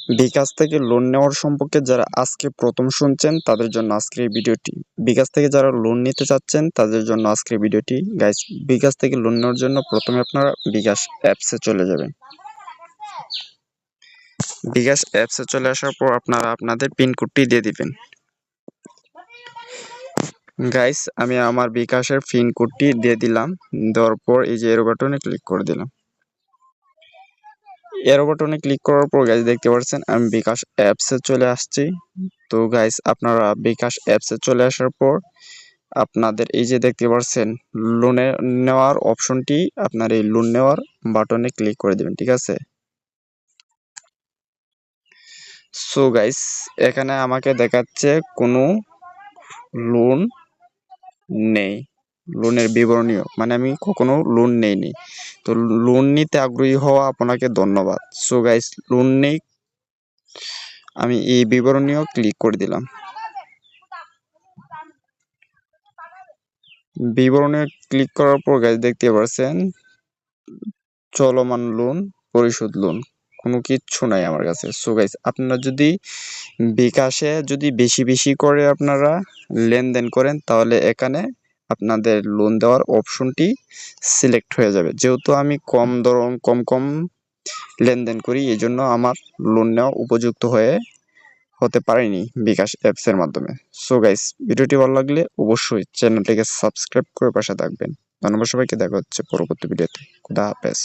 বিকাশ থেকে লোন নেওয়ার সম্পর্কে যারা আজকে প্রথম শুনছেন তাদের জন্য আজকের এই ভিডিওটি। বিকাশ থেকে যারা লোন নিতে চাচ্ছেন তাদের জন্য আজকের ভিডিওটি। গাইস, বিকাশ থেকে লোন নেওয়ার জন্য প্রথমে আপনারা বিকাশ অ্যাপসে চলে যাবেন। বিকাশ অ্যাপসে চলে আসার পর আপনারা আপনাদের পিন কোডটি দিয়ে দিবেন। গাইস, আমি আমার বিকাশের পিন কোডটি দিয়ে দিলাম। দেওয়ার পর এই যে এরো বাটনে ক্লিক করে দিলাম। এরো বাটনে ক্লিক করার পর গাইস দেখতে পাচ্ছেন আমি বিকাশ অ্যাপসে চলে আসছি। তো গাইস, আপনারা বিকাশ অ্যাপসে চলে আসার পর আপনাদের এই যে দেখতে পাচ্ছেন লোনে নেওয়ার অপশনটি, আপনার এই লোন নেওয়ার বাটনে ক্লিক করে দিবেন, ঠিক আছে। সো গাইস, এখানে আমাকে দেখাচ্ছে কোনো লোন নেই, লোনের বিবরণীয়, মানে আমি কখনো লোন নেইনি। তো লোন নিতে আগ্রহী হওয়া আপনাকে ধন্যবাদ। সো গাইস, লোন নেই, আমি এই বিবরণীয় ক্লিক করে দিলাম। বিবরণে ক্লিক করার পর গাইস দেখতে পাচ্ছেন চলমান লোন, পরিশোধ লোন, কোনো কিচ্ছু নাই আমার কাছে। সো গাইস, আপনারা যদি বিকাশে যদি বেশি বেশি করে আপনারা লেনদেন করেন তাহলে এখানে আপনাদের লোন দেওয়ার অপশনটি সিলেক্ট হয়ে যাবে। যেহেতু আমি কম লেনদেন করি, এই জন্য আমার লোন নেওয়া উপযুক্ত হতে পারেনি বিকাশ অ্যাপসের মাধ্যমে। সো গাইস, ভিডিওটি ভালো লাগলে অবশ্যই চ্যানেলটিকে সাবস্ক্রাইব করে পাশে থাকবেন। ধন্যবাদ সবাইকে, দেখা হচ্ছে পরবর্তী ভিডিওতে। খুদা হাফেজ।